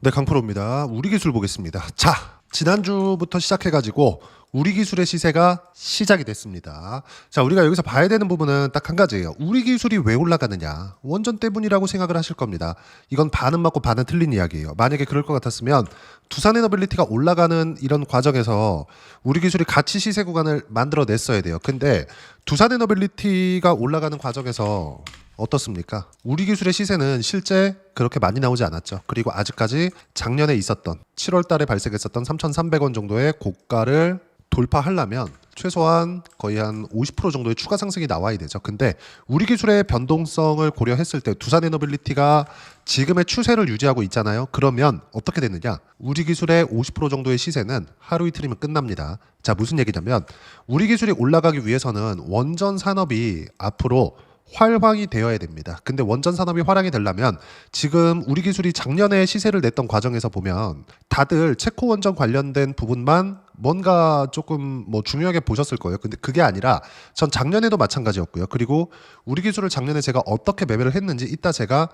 네, 강프로입니다. 우리 기술 보겠습니다. 자, 지난주부터 시작해가지고 우리 기술의 시세가 시작이 됐습니다. 자, 우리가 여기서 봐야 되는 부분은 딱 한 가지예요. 우리 기술이 왜 올라가느냐? 원전 때문이라고 생각을 하실 겁니다. 이건 반은 맞고 반은 틀린 이야기예요. 만약에 그럴 것 같았으면 두산에너빌리티가 올라가는 이런 과정에서 우리 기술이 같이 시세 구간을 만들어냈어야 돼요. 근데 두산에너빌리티가 올라가는 과정에서 어떻습니까? 우리 기술의 시세는 실제 그렇게 많이 나오지 않았죠. 그리고 아직까지 작년에 있었던 7월 달에 발생했었던 3,300원 정도의 고가를 돌파하려면 최소한 거의 한 50% 정도의 추가 상승이 나와야 되죠. 근데 우리 기술의 변동성을 고려했을 때 두산에너빌리티가 지금의 추세를 유지하고 있잖아요. 그러면 어떻게 됐느냐? 우리 기술의 50% 정도의 시세는 하루 이틀이면 끝납니다. 자, 무슨 얘기냐면 우리 기술이 올라가기 위해서는 원전 산업이 앞으로 활황이 되어야 됩니다. 근데 원전 산업이 활황이 되려면 지금 우리 기술이 작년에 시세를 냈던 과정에서 보면 다들 체코 원전 관련된 부분만 뭔가 조금 뭐 중요하게 보셨을 거예요. 근데 그게 아니라 전 작년에도 마찬가지였고요. 그리고 우리 기술을 작년에 제가 어떻게 매매를 했는지 이따 제가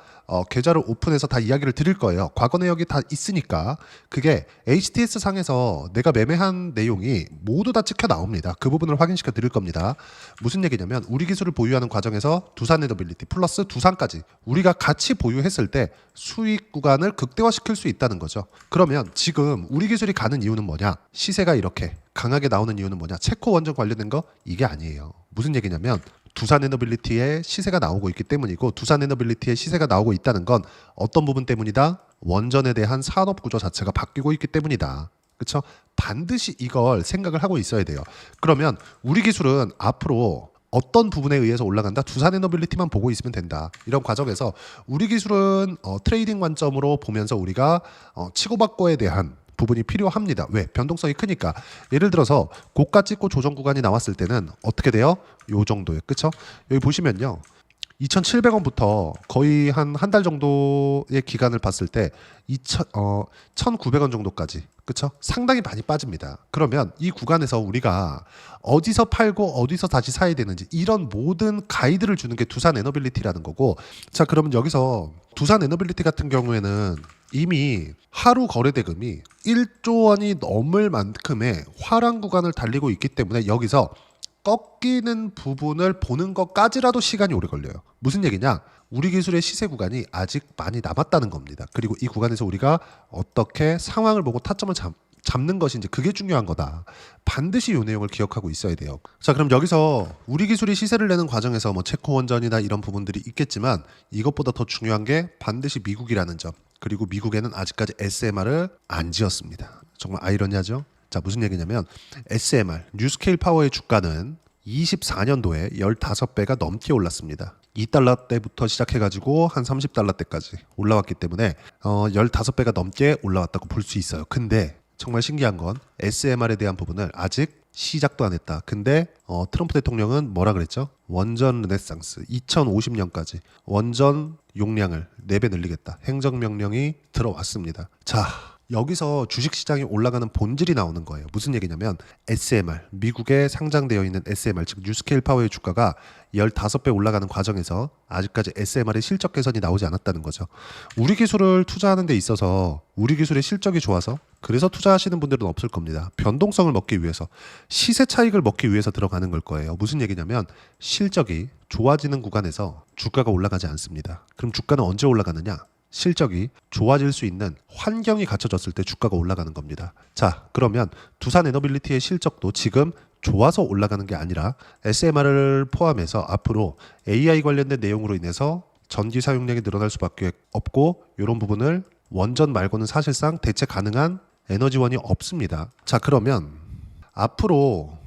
계좌를 오픈해서 다 이야기를 드릴 거예요. 과거 내역이 다 있으니까 그게 HTS 상에서 내가 매매한 내용이 모두 다 찍혀 나옵니다. 그 부분을 확인시켜 드릴 겁니다. 무슨 얘기냐면 우리 기술을 보유하는 과정에서 두산에너빌리티 플러스 두산까지 우리가 같이 보유했을 때 수익 구간을 극대화시킬 수 있다는 거죠. 그러면 지금 우리 기술이 가는 이유는 뭐냐? 시세가 이렇게 강하게 나오는 이유는 뭐냐? 체코 원전 관련된 거 이게 아니에요. 무슨 얘기냐면 두산에너빌리티의 시세가 나오고 있기 때문이고 두산에너빌리티의 시세가 나오고 있다는 건 어떤 부분 때문이다? 원전에 대한 산업 구조 자체가 바뀌고 있기 때문이다. 그렇죠? 반드시 이걸 생각을 하고 있어야 돼요. 그러면 우리 기술은 앞으로 어떤 부분에 의해서 올라간다? 두산에너빌리티만 보고 있으면 된다. 이런 과정에서 우리 기술은 트레이딩 관점으로 보면서 우리가 치고받고에 대한 부분이 필요합니다. 왜? 변동성이 크니까. 예를 들어서 고가 찍고 조정 구간이 나왔을 때는 어떻게 돼요? 요 정도예요. 그렇죠? 여기 보시면요. 2,700원부터 거의 한 달 정도의 기간을 봤을 때 1,900원 정도까지 그렇죠? 상당히 많이 빠집니다. 그러면 이 구간에서 우리가 어디서 팔고 어디서 다시 사야 되는지 이런 모든 가이드를 주는 게 두산에너빌리티라는 거고 자 그러면 여기서 두산에너빌리티 같은 경우에는 이미 하루 거래 대금이 1조 원이 넘을 만큼의 화랑 구간을 달리고 있기 때문에 여기서 꺾이는 부분을 보는 것까지라도 시간이 오래 걸려요. 무슨 얘기냐? 우리 기술의 시세 구간이 아직 많이 남았다는 겁니다. 그리고 이 구간에서 우리가 어떻게 상황을 보고 타점을 잡는 것인지 그게 중요한 거다. 반드시 이 내용을 기억하고 있어야 돼요. 자, 그럼 여기서 우리 기술이 시세를 내는 과정에서 뭐 체코 원전이나 이런 부분들이 있겠지만 이것보다 더 중요한 게 반드시 미국이라는 점. 그리고 미국에는 아직까지 SMR을 안 지었습니다. 정말 아이러니하죠? 자, 무슨 얘기냐면 SMR, 뉴스케일 파워의 주가는 24년도에 15배가 넘게 올랐습니다. 2달러 때부터 시작해가지고 한 30달러 때까지 올라왔기 때문에 15배가 넘게 올라왔다고 볼 수 있어요. 근데 정말 신기한 건 SMR에 대한 부분을 아직 시작도 안 했다. 근데 트럼프 대통령은 뭐라 그랬죠? 원전 르네상스 2050년까지 원전 용량을 4배 늘리겠다. 행정명령이 들어왔습니다. 자, 여기서 주식시장이 올라가는 본질이 나오는 거예요. 무슨 얘기냐면 SMR, 미국에 상장되어 있는 SMR, 즉 뉴스케일 파워의 주가가 15배 올라가는 과정에서 아직까지 SMR의 실적 개선이 나오지 않았다는 거죠. 우리 기술을 투자하는 데 있어서 우리 기술의 실적이 좋아서 그래서 투자하시는 분들은 없을 겁니다. 변동성을 먹기 위해서, 시세 차익을 먹기 위해서 들어가는 걸 거예요. 무슨 얘기냐면 실적이 좋아지는 구간에서 주가가 올라가지 않습니다. 그럼 주가는 언제 올라가느냐? 실적이 좋아질 수 있는 환경이 갖춰졌을 때 주가가 올라가는 겁니다. 자, 그러면 두산에너빌리티의 실적도 지금 좋아서 올라가는 게 아니라 SMR을 포함해서 앞으로 AI 관련된 내용으로 인해서 전기 사용량이 늘어날 수밖에 없고 이런 부분을 원전 말고는 사실상 대체 가능한 에너지원이 없습니다. 자, 그러면 앞으로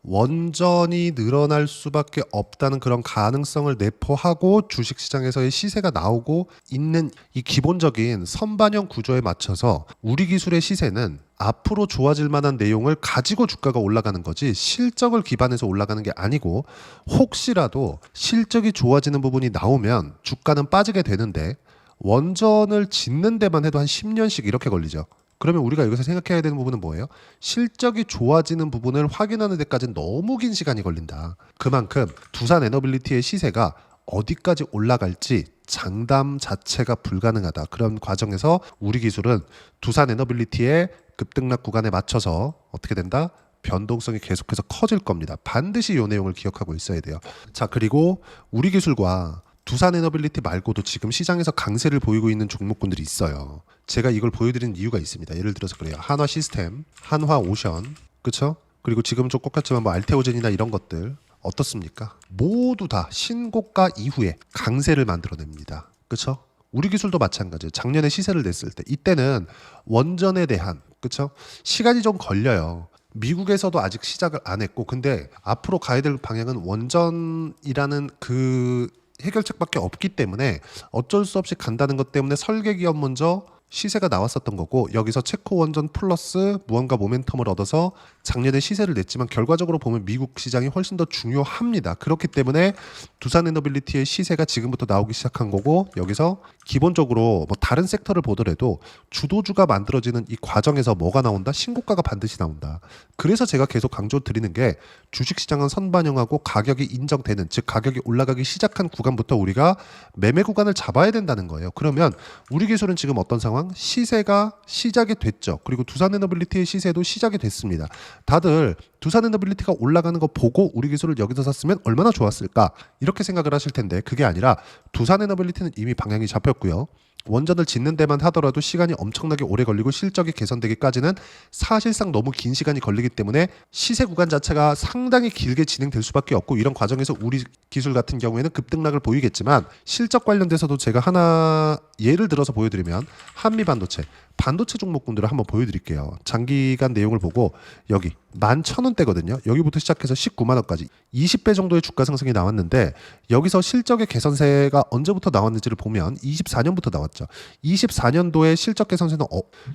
원전이 늘어날 수밖에 없다는 그런 가능성을 내포하고 주식시장에서의 시세가 나오고 있는 이 기본적인 선반영 구조에 맞춰서 우리 기술의 시세는 앞으로 좋아질 만한 내용을 가지고 주가가 올라가는 거지 실적을 기반해서 올라가는 게 아니고 혹시라도 실적이 좋아지는 부분이 나오면 주가는 빠지게 되는데 원전을 짓는 데만 해도 한 10년씩 이렇게 걸리죠. 그러면 우리가 여기서 생각해야 되는 부분은 뭐예요? 실적이 좋아지는 부분을 확인하는 데까지는 너무 긴 시간이 걸린다. 그만큼 두산에너빌리티의 시세가 어디까지 올라갈지 장담 자체가 불가능하다. 그런 과정에서 우리 기술은 두산 에너빌리티의 급등락 구간에 맞춰서 어떻게 된다? 변동성이 계속해서 커질 겁니다. 반드시 이 내용을 기억하고 있어야 돼요. 자, 그리고 우리 기술과 두산 에너빌리티 말고도 지금 시장에서 강세를 보이고 있는 종목군들이 있어요. 제가 이걸 보여드리는 이유가 있습니다. 예를 들어서 그래요. 한화 시스템, 한화 오션, 그렇죠? 그리고 지금 좀 꺾였지만 뭐 알테오젠이나 이런 것들 어떻습니까? 모두 다 신고가 이후에 강세를 만들어냅니다. 그렇죠? 우리 기술도 마찬가지예요. 작년에 시세를 냈을 때 이때는 원전에 대한, 그렇죠? 시간이 좀 걸려요. 미국에서도 아직 시작을 안 했고, 근데 앞으로 가야 될 방향은 원전이라는 그 해결책밖에 없기 때문에 어쩔 수 없이 간다는 것 때문에 설계 기업 먼저 시세가 나왔었던 거고, 여기서 체코 원전 플러스 무언가 모멘텀을 얻어서 작년에 시세를 냈지만 결과적으로 보면 미국 시장이 훨씬 더 중요합니다. 그렇기 때문에 두산 에너빌리티의 시세가 지금부터 나오기 시작한 거고, 여기서 기본적으로 뭐 다른 섹터를 보더라도 주도주가 만들어지는 이 과정에서 뭐가 나온다? 신고가가 반드시 나온다. 그래서 제가 계속 강조드리는 게 주식시장은 선반영하고 가격이 인정되는, 즉 가격이 올라가기 시작한 구간부터 우리가 매매 구간을 잡아야 된다는 거예요. 그러면 우리 기술은 지금 어떤 상황? 시세가 시작이 됐죠. 그리고 두산 에너빌리티의 시세도 시작이 됐습니다. 다들 두산 에너빌리티가 올라가는 거 보고 우리 기술을 여기서 샀으면 얼마나 좋았을까? 이렇게 생각을 하실 텐데 그게 아니라 두산 에너빌리티는 이미 방향이 잡혔고요. 원전을 짓는 데만 하더라도 시간이 엄청나게 오래 걸리고 실적이 개선되기까지는 사실상 너무 긴 시간이 걸리기 때문에 시세 구간 자체가 상당히 길게 진행될 수밖에 없고, 이런 과정에서 우리 기술 같은 경우에는 급등락을 보이겠지만 실적 관련돼서도 제가 하나 예를 들어서 보여드리면 한미반도체, 반도체 종목군들을 한번 보여드릴게요. 장기간 내용을 보고 여기 11,000원대거든요. 여기부터 시작해서 19만 원까지 20배 정도의 주가 상승이 나왔는데, 여기서 실적의 개선세가 언제부터 나왔는지를 보면 24년부터 나왔죠. 24년도에 실적 개선세는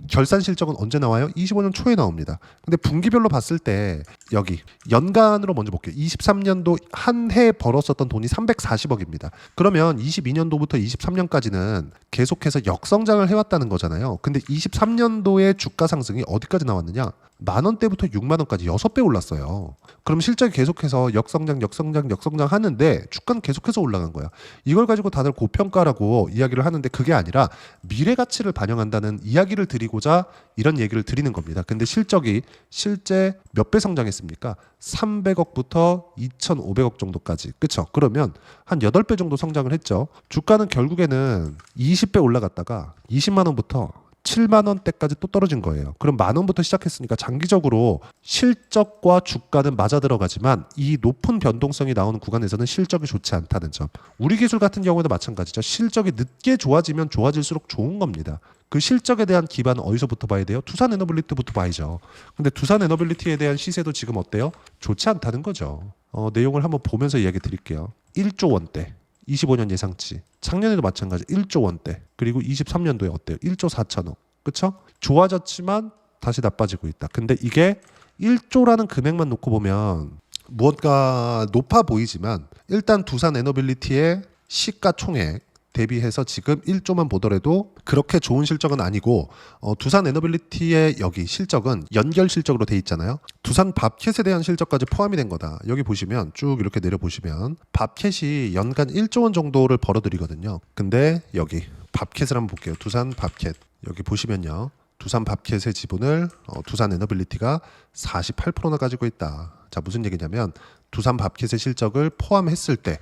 결산 실적은 언제 나와요? 25년 초에 나옵니다. 근데 분기별로 봤을 때 여기 연간으로 먼저 볼게요. 23년도 한 해 벌었었던 돈이 340억입니다. 그러면 22년도부터 23년까지는 계속해서 역성장을 해왔다는 거잖아요. 근데 23년도의 주가 상승이 어디까지 나왔느냐? 만원대부터 6만원까지 6배 올랐어요. 그럼 실적이 계속해서 역성장 하는데 주가는 계속해서 올라간 거야. 이걸 가지고 다들 고평가라고 이야기를 하는데 그게 아니라 미래 가치를 반영한다는 이야기를 드리고자 이런 얘기를 드리는 겁니다. 근데 실적이 실제 몇 배 성장했습니까? 300억부터 2,500억 정도까지. 그쵸? 그러면 한 8배 정도 성장을 했죠. 주가는 결국에는 20배 올라갔다가 20만원부터 7만 원대까지 또 떨어진 거예요. 그럼 만 원부터 시작했으니까 장기적으로 실적과 주가는 맞아 들어가지만 이 높은 변동성이 나오는 구간에서는 실적이 좋지 않다는 점. 우리 기술 같은 경우에도 마찬가지죠. 실적이 늦게 좋아지면 좋아질수록 좋은 겁니다. 그 실적에 대한 기반은 어디서부터 봐야 돼요? 두산 에너빌리티부터 봐야죠. 근데 두산 에너빌리티에 대한 시세도 지금 어때요? 좋지 않다는 거죠. 내용을 한번 보면서 이야기 드릴게요. 1조 원대. 25년 예상치. 작년에도 마찬가지 1조 원대. 그리고 23년도에 어때요? 1조 4천억. 그쵸? 좋아졌지만 다시 나빠지고 있다. 근데 이게 1조라는 금액만 놓고 보면 무언가 높아 보이지만 일단 두산 에너빌리티의 시가총액 대비해서 지금 1조만 보더라도 그렇게 좋은 실적은 아니고, 두산 에너빌리티의 여기 실적은 연결 실적으로 돼 있잖아요. 두산 밥캣에 대한 실적까지 포함이 된 거다. 여기 보시면 쭉 이렇게 내려보시면 밥캣이 연간 1조 원 정도를 벌어들이거든요. 근데 여기 밥캣을 한번 볼게요. 두산 밥캣 여기 보시면요. 두산 밥캣의 지분을 두산 에너빌리티가 48%나 가지고 있다. 자, 무슨 얘기냐면 두산 밥캣의 실적을 포함했을 때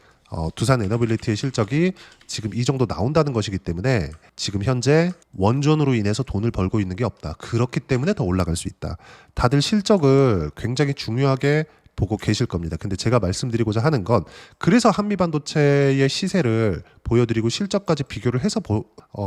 두산 에너빌리티의 실적이 지금 이 정도 나온다는 것이기 때문에 지금 현재 원전으로 인해서 돈을 벌고 있는 게 없다. 그렇기 때문에 더 올라갈 수 있다. 다들 실적을 굉장히 중요하게 보고 계실 겁니다. 근데 제가 말씀드리고자 하는 건 그래서 한미반도체의 시세를 보여드리고 실적까지 비교를 해서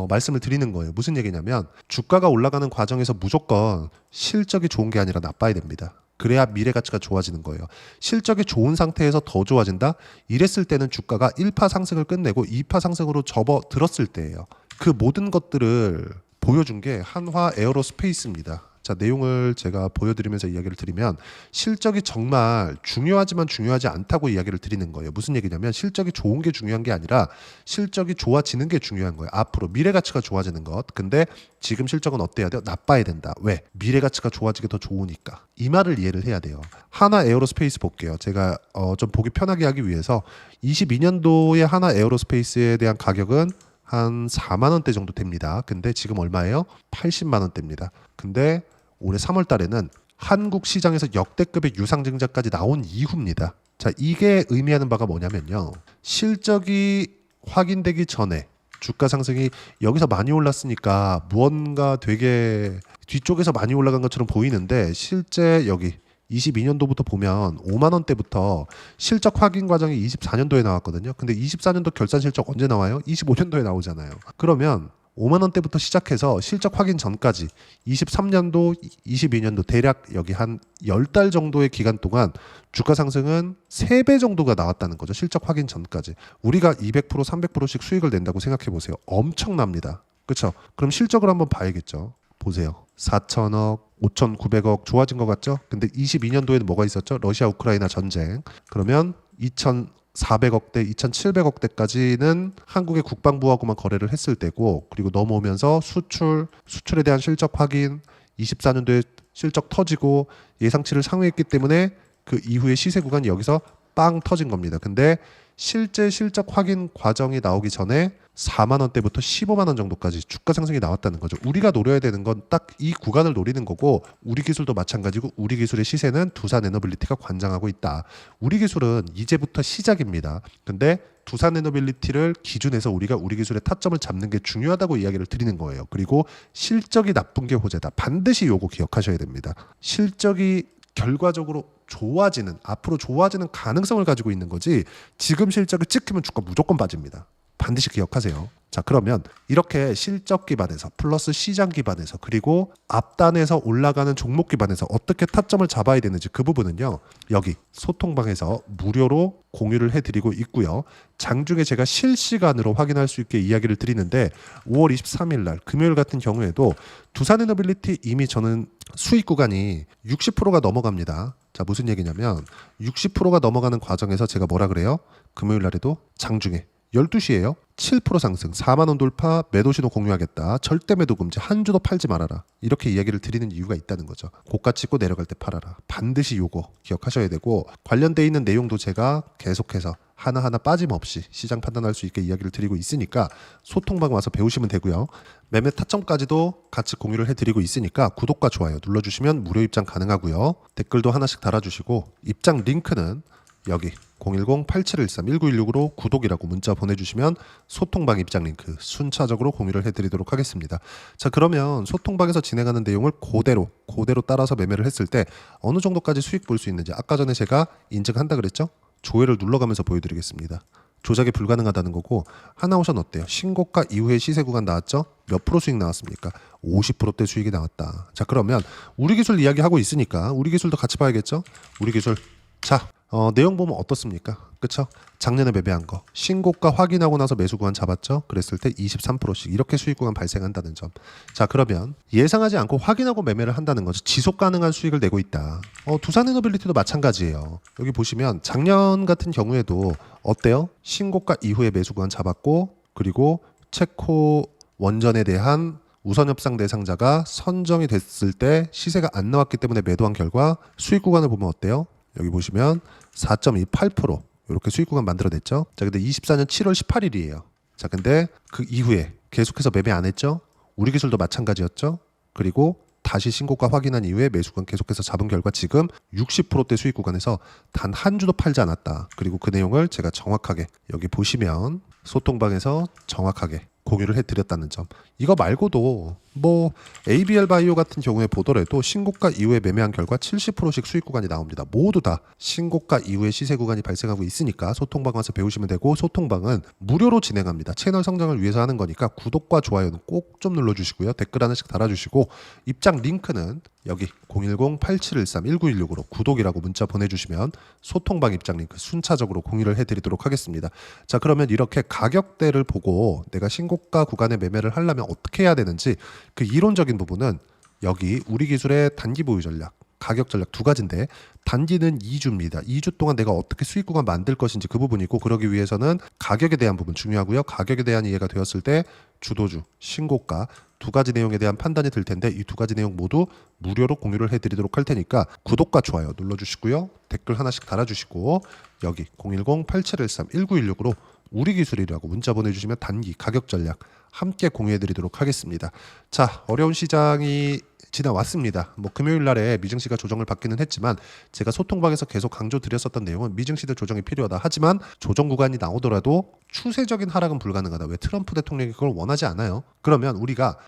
말씀을 드리는 거예요. 무슨 얘기냐면 주가가 올라가는 과정에서 무조건 실적이 좋은 게 아니라 나빠야 됩니다. 그래야 미래 가치가 좋아지는 거예요. 실적이 좋은 상태에서 더 좋아진다? 이랬을 때는 주가가 1파 상승을 끝내고 2파 상승으로 접어들었을 때예요. 그 모든 것들을 보여준 게 한화 에어로스페이스입니다. 자, 내용을 제가 보여드리면서 이야기를 드리면 실적이 정말 중요하지만 중요하지 않다고 이야기를 드리는 거예요. 무슨 얘기냐면 실적이 좋은 게 중요한 게 아니라 실적이 좋아지는 게 중요한 거예요. 앞으로 미래 가치가 좋아지는 것. 근데 지금 실적은 어때야 돼요? 나빠야 된다. 왜? 미래 가치가 좋아지게 더 좋으니까. 이 말을 이해를 해야 돼요. 하나 에어로스페이스 볼게요. 제가 좀 보기 편하게 하기 위해서 22년도에 하나 에어로스페이스에 대한 가격은 한 4만 원대 정도 됩니다. 근데 지금 얼마예요? 80만 원대입니다. 근데 올해 3월 달에는 한국 시장에서 역대급의 유상증자까지 나온 이후입니다. 자, 이게 의미하는 바가 뭐냐면요. 실적이 확인되기 전에 주가 상승이 여기서 많이 올랐으니까 무언가 되게 뒤쪽에서 많이 올라간 것처럼 보이는데 실제 여기 22년도부터 보면 5만 원대부터 실적 확인 과정이 24년도에 나왔거든요. 근데 24년도 결산 실적 언제 나와요? 25년도에 나오잖아요. 그러면 5만 원대부터 시작해서 실적 확인 전까지 23년도, 22년도 대략 여기 한 10달 정도의 기간 동안 주가 상승은 3배 정도가 나왔다는 거죠. 실적 확인 전까지. 우리가 200%, 300%씩 수익을 낸다고 생각해 보세요. 엄청납니다. 그렇죠? 그럼 실적을 한번 봐야겠죠. 보세요. 4천억, 5,900억 좋아진 것 같죠? 근데 22년도에는 뭐가 있었죠? 러시아 우크라이나 전쟁. 그러면 2,400억대, 2,700억대까지는 한국의 국방부하고만 거래를 했을 때고, 그리고 넘어오면서 수출에 대한 실적 확인, 24년도에 실적 터지고 예상치를 상회했기 때문에 그 이후에 시세 구간이 여기서 빵 터진 겁니다. 근데 실제 실적 확인 과정이 나오기 전에 4만 원대부터 15만 원 정도까지 주가 상승이 나왔다는 거죠. 우리가 노려야 되는 건 딱 이 구간을 노리는 거고, 우리 기술도 마찬가지고 우리 기술의 시세는 두산 에너빌리티가 관장하고 있다. 우리 기술은 이제부터 시작입니다. 근데 두산 에너빌리티를 기준해서 우리가 우리 기술의 타점을 잡는 게 중요하다고 이야기를 드리는 거예요. 그리고 실적이 나쁜 게 호재다. 반드시 요거 기억하셔야 됩니다. 실적이 결과적으로 좋아지는, 앞으로 좋아지는 가능성을 가지고 있는 거지, 지금 실적을 찍히면 주가 무조건 빠집니다. 반드시 기억하세요. 자, 그러면 이렇게 실적 기반에서 플러스 시장 기반에서 그리고 앞단에서 올라가는 종목 기반에서 어떻게 타점을 잡아야 되는지 그 부분은요, 여기 소통방에서 무료로 공유를 해드리고 있고요. 장중에 제가 실시간으로 확인할 수 있게 이야기를 드리는데 5월 23일 날 금요일 같은 경우에도 두산에너빌리티 이미 저는 수익 구간이 60%가 넘어갑니다. 자, 무슨 얘기냐면 60%가 넘어가는 과정에서 제가 뭐라 그래요? 금요일 날에도 장중에 12시에요. 7% 상승, 4만 원 돌파, 매도 신호 공유하겠다. 절대 매도 금지, 한 주도 팔지 말아라. 이렇게 이야기를 드리는 이유가 있다는 거죠. 고가 찍고 내려갈 때 팔아라. 반드시 요거 기억하셔야 되고, 관련돼 있는 내용도 제가 계속해서 하나하나 빠짐없이 시장 판단할 수 있게 이야기를 드리고 있으니까 소통방 와서 배우시면 되고요. 매매 타점까지도 같이 공유를 해드리고 있으니까 구독과 좋아요 눌러주시면 무료 입장 가능하고요. 댓글도 하나씩 달아주시고, 입장 링크는 여기 010-8713-1916으로 구독이라고 문자 보내주시면 소통방 입장 링크 순차적으로 공유를 해드리도록 하겠습니다. 자, 그러면 소통방에서 진행하는 내용을 그대로 따라서 매매를 했을 때 어느 정도까지 수익 볼 수 있는지, 아까 전에 제가 인증한다 그랬죠? 조회를 눌러가면서 보여드리겠습니다. 조작이 불가능하다는 거고, 하나오션 어때요? 신고가 이후에 시세 구간 나왔죠? 몇 프로 수익 나왔습니까? 50%대 수익이 나왔다. 자, 그러면 우리 기술 이야기하고 있으니까 우리 기술도 같이 봐야겠죠? 우리 기술. 자, 내용 보면 어떻습니까? 그쵸? 작년에 매매한 거 신고가 확인하고 나서 매수 구간 잡았죠? 그랬을 때 23%씩 이렇게 수익 구간 발생한다는 점. 자, 그러면 예상하지 않고 확인하고 매매를 한다는 거죠. 지속 가능한 수익을 내고 있다. 두산에너빌리티도 마찬가지예요. 여기 보시면 작년 같은 경우에도 어때요? 신고가 이후에 매수 구간 잡았고, 그리고 체코 원전에 대한 우선 협상 대상자가 선정이 됐을 때 시세가 안 나왔기 때문에 매도한 결과 수익 구간을 보면 어때요? 여기 보시면 4.28% 이렇게 수익 구간 만들어냈죠. 자, 근데 24년 7월 18일이에요. 자, 근데 그 이후에 계속해서 매매 안 했죠. 우리 기술도 마찬가지였죠. 그리고 다시 신고가 확인한 이후에 매수 구간 계속해서 잡은 결과 지금 60%대 수익 구간에서 단 한 주도 팔지 않았다. 그리고 그 내용을 제가 정확하게 여기 보시면 소통방에서 정확하게 공유를 해드렸다는 점. 이거 말고도 뭐 ABL 바이오 같은 경우에 보더라도 신고가 이후에 매매한 결과 70%씩 수익 구간이 나옵니다. 모두 다 신고가 이후에 시세 구간이 발생하고 있으니까 소통방 와서 배우시면 되고, 소통방은 무료로 진행합니다. 채널 성장을 위해서 하는 거니까 구독과 좋아요는 꼭 좀 눌러주시고요. 댓글 하나씩 달아주시고, 입장 링크는 여기 010-8713-1916으로 구독이라고 문자 보내주시면 소통방 입장 링크 순차적으로 공유를 해드리도록 하겠습니다. 자, 그러면 이렇게 가격대를 보고 내가 신고가 구간에 매매를 하려면 어떻게 해야 되는지 그 이론적인 부분은 여기 우리 기술의 단기 보유 전략, 가격 전략 두 가지인데 단기는 2주입니다. 2주 동안 내가 어떻게 수익 구간 만들 것인지 그 부분이고 그러기 위해서는 가격에 대한 부분 중요하고요. 가격에 대한 이해가 되었을 때 주도주, 신고가 두 가지 내용에 대한 판단이 들 텐데 이 두 가지 내용 모두 무료로 공유를 해드리도록 할 테니까 구독과 좋아요 눌러주시고요. 댓글 하나씩 달아주시고 여기 010-8713-1916으로 우리 기술이라고 문자 보내주시면 단기 가격 전략 함께 공유해드리도록 하겠습니다. 자, 어려운 시장이 지나왔습니다. 뭐 금요일 날에 미증시가 조정을 받기는 했지만 제가 소통방에서 계속 강조드렸었던 내용은 미증시들 조정이 필요하다. 하지만 조정 구간이 나오더라도 추세적인 하락은 불가능하다. 왜 트럼프 대통령이 그걸 원하지 않아요? 그러면 우리가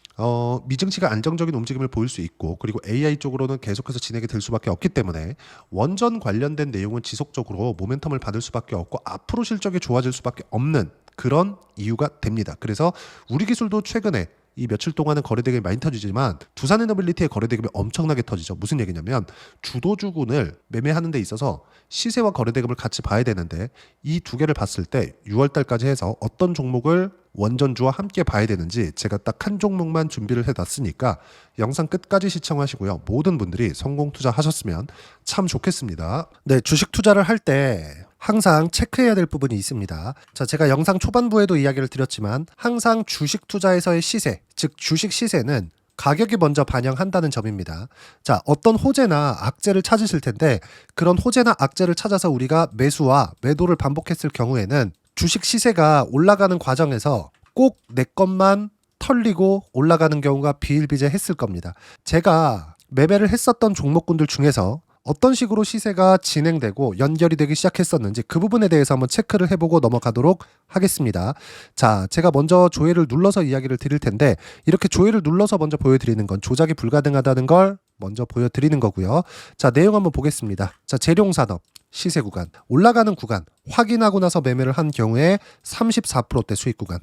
미증시가 안정적인 움직임을 보일 수 있고 그리고 AI 쪽으로는 계속해서 진행이 될 수밖에 없기 때문에 원전 관련된 내용은 지속적으로 모멘텀을 받을 수밖에 없고 앞으로 실적이 좋아질 수밖에 없는 그런 이유가 됩니다. 그래서 우리 기술도 최근에 이 며칠 동안은 거래대금이 많이 터지지만 두산에너빌리티의 거래대금이 엄청나게 터지죠. 무슨 얘기냐면 주도주군을 매매하는 데 있어서 시세와 거래대금을 같이 봐야 되는데 이 두 개를 봤을 때 6월 달까지 해서 어떤 종목을 원전주와 함께 봐야 되는지 제가 딱 한 종목만 준비를 해놨으니까 영상 끝까지 시청하시고요. 모든 분들이 성공 투자하셨으면 참 좋겠습니다. 네, 주식 투자를 할 때 항상 체크해야 될 부분이 있습니다. 자, 제가 영상 초반부에도 이야기를 드렸지만 항상 주식 투자에서의 시세, 즉 주식 시세는 가격이 먼저 반영한다는 점입니다. 자, 어떤 호재나 악재를 찾으실 텐데 그런 호재나 악재를 찾아서 우리가 매수와 매도를 반복했을 경우에는 주식 시세가 올라가는 과정에서 꼭 내 것만 털리고 올라가는 경우가 비일비재했을 겁니다. 제가 매매를 했었던 종목군들 중에서 어떤 식으로 시세가 진행되고 연결이 되기 시작했었는지 그 부분에 대해서 한번 체크를 해보고 넘어가도록 하겠습니다. 자, 제가 먼저 조회를 눌러서 이야기를 드릴 텐데 이렇게 조회를 눌러서 먼저 보여드리는 건 조작이 불가능하다는 걸 먼저 보여드리는 거고요. 자, 내용 한번 보겠습니다. 자, 재룡산업 시세 구간, 올라가는 구간 확인하고 나서 매매를 한 경우에 34%대 수익 구간.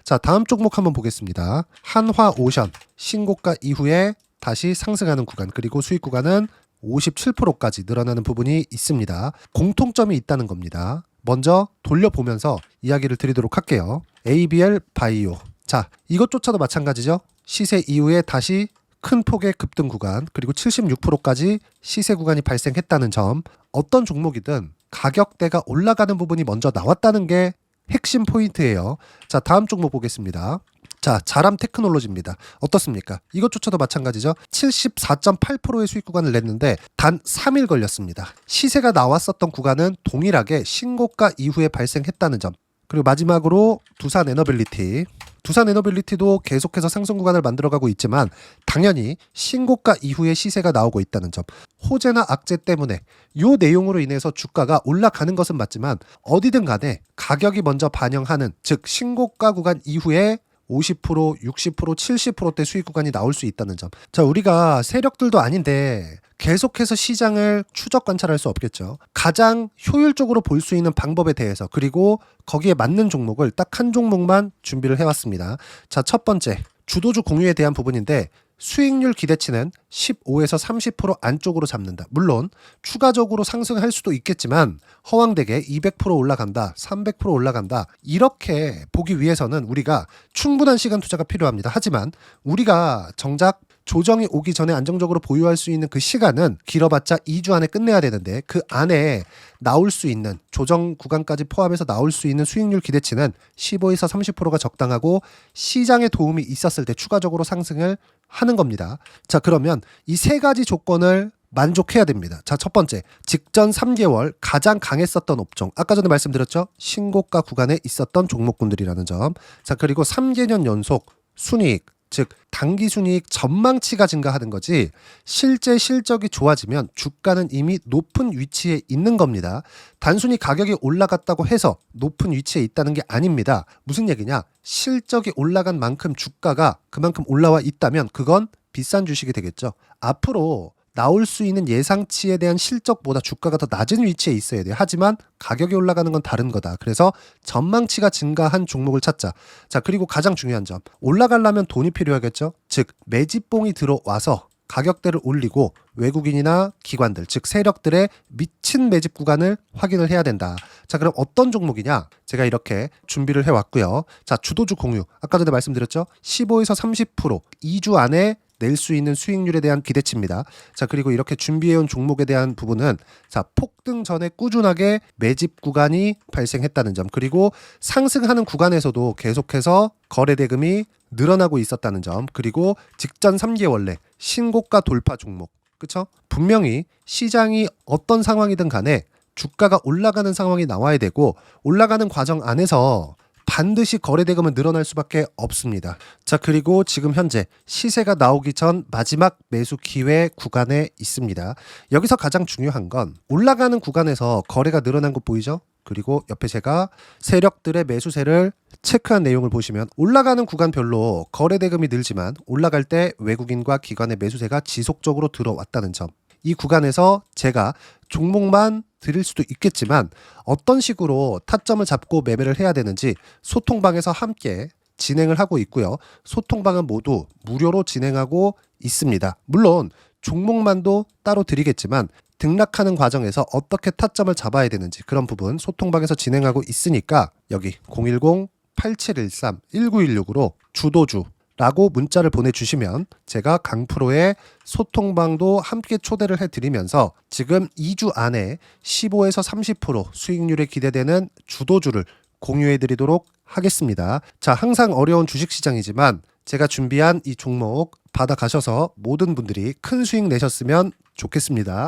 자, 다음 종목 한번 보겠습니다. 한화오션 신고가 이후에 다시 상승하는 구간 그리고 수익 구간은 57%까지 늘어나는 부분이 있습니다. 공통점이 있다는 겁니다. 먼저 돌려보면서 이야기를 드리도록 할게요. ABL 바이오. 자, 이것조차도 마찬가지죠. 시세 이후에 다시 큰 폭의 급등 구간 그리고 76%까지 시세 구간이 발생했다는 점. 어떤 종목이든 가격대가 올라가는 부분이 먼저 나왔다는 게 핵심 포인트예요. 자, 다음 종목 보겠습니다. 자, 자람 테크놀로지입니다. 어떻습니까? 이것조차도 마찬가지죠. 74.8%의 수익 구간을 냈는데 단 3일 걸렸습니다. 시세가 나왔었던 구간은 동일하게 신고가 이후에 발생했다는 점. 그리고 마지막으로 두산에너빌리티. 두산에너빌리티도 계속해서 상승 구간을 만들어가고 있지만 당연히 신고가 이후에 시세가 나오고 있다는 점. 호재나 악재 때문에 이 내용으로 인해서 주가가 올라가는 것은 맞지만 어디든 간에 가격이 먼저 반영하는 즉 신고가 구간 이후에 50%, 60%, 70%대 수익 구간이 나올 수 있다는 점. 자, 우리가 세력들도 아닌데 계속해서 시장을 추적 관찰할 수 없겠죠. 가장 효율적으로 볼 수 있는 방법에 대해서 그리고 거기에 맞는 종목을 딱 한 종목만 준비를 해왔습니다. 자, 첫 번째 주도주 공유에 대한 부분인데 수익률 기대치는 15에서 30% 안쪽으로 잡는다. 물론 추가적으로 상승할 수도 있겠지만 허황되게 200% 올라간다, 300% 올라간다. 이렇게 보기 위해서는 우리가 충분한 시간 투자가 필요합니다. 하지만 우리가 정작 조정이 오기 전에 안정적으로 보유할 수 있는 그 시간은 길어봤자 2주 안에 끝내야 되는데 그 안에 나올 수 있는 조정 구간까지 포함해서 나올 수 있는 수익률 기대치는 15에서 30%가 적당하고 시장에 도움이 있었을 때 추가적으로 상승을 하는 겁니다. 자, 그러면 이 세 가지 조건을 만족해야 됩니다. 자, 첫 번째, 직전 3개월 가장 강했었던 업종. 아까 전에 말씀드렸죠? 신고가 구간에 있었던 종목군들이라는 점. 자, 그리고 3개년 연속 순이익. 즉 단기 순이익 전망치가 증가하는 거지 실제 실적이 좋아지면 주가는 이미 높은 위치에 있는 겁니다. 단순히 가격이 올라갔다고 해서 높은 위치에 있다는 게 아닙니다. 무슨 얘기냐? 실적이 올라간 만큼 주가가 그만큼 올라와 있다면 그건 비싼 주식이 되겠죠. 앞으로 나올 수 있는 예상치에 대한 실적보다 주가가 더 낮은 위치에 있어야 돼요. 하지만 가격이 올라가는 건 다른 거다. 그래서 전망치가 증가한 종목을 찾자. 자, 그리고 가장 중요한 점. 올라가려면 돈이 필요하겠죠. 즉 매집봉이 들어와서 가격대를 올리고 외국인이나 기관들, 즉 세력들의 미친 매집 구간을 확인을 해야 된다. 자, 그럼 어떤 종목이냐? 제가 이렇게 준비를 해왔고요. 자, 주도주 공유. 아까 전에 말씀드렸죠. 15에서 30% 2주 안에 낼 수 있는 수익률에 대한 기대치입니다. 자, 그리고 이렇게 준비해온 종목에 대한 부분은 자, 폭등 전에 꾸준하게 매집 구간이 발생했다는 점, 그리고 상승하는 구간에서도 계속해서 거래 대금이 늘어나고 있었다는 점, 그리고 직전 3개월 내 신고가 돌파 종목, 그쵸? 분명히 시장이 어떤 상황이든 간에 주가가 올라가는 상황이 나와야 되고, 올라가는 과정 안에서 반드시 거래 대금은 늘어날 수밖에 없습니다. 자, 그리고 지금 현재 시세가 나오기 전 마지막 매수 기회 구간에 있습니다. 여기서 가장 중요한 건 올라가는 구간에서 거래가 늘어난 거 보이죠? 그리고 옆에 제가 세력들의 매수세를 체크한 내용을 보시면 올라가는 구간별로 거래 대금이 늘지만 올라갈 때 외국인과 기관의 매수세가 지속적으로 들어왔다는 점, 이 구간에서 제가 종목만 드릴 수도 있겠지만 어떤 식으로 타점을 잡고 매매를 해야 되는지 소통방에서 함께 진행을 하고 있고요. 소통방은 모두 무료로 진행하고 있습니다. 물론 종목만도 따로 드리겠지만 등락하는 과정에서 어떻게 타점을 잡아야 되는지 그런 부분 소통방에서 진행하고 있으니까 여기 010-8713-1916으로 주도주 라고 문자를 보내주시면 제가 강프로의 소통방도 함께 초대를 해드리면서 지금 2주 안에 15에서 30% 수익률이 기대되는 주도주를 공유해드리도록 하겠습니다. 자, 항상 어려운 주식시장이지만 제가 준비한 이 종목 받아가셔서 모든 분들이 큰 수익 내셨으면 좋겠습니다.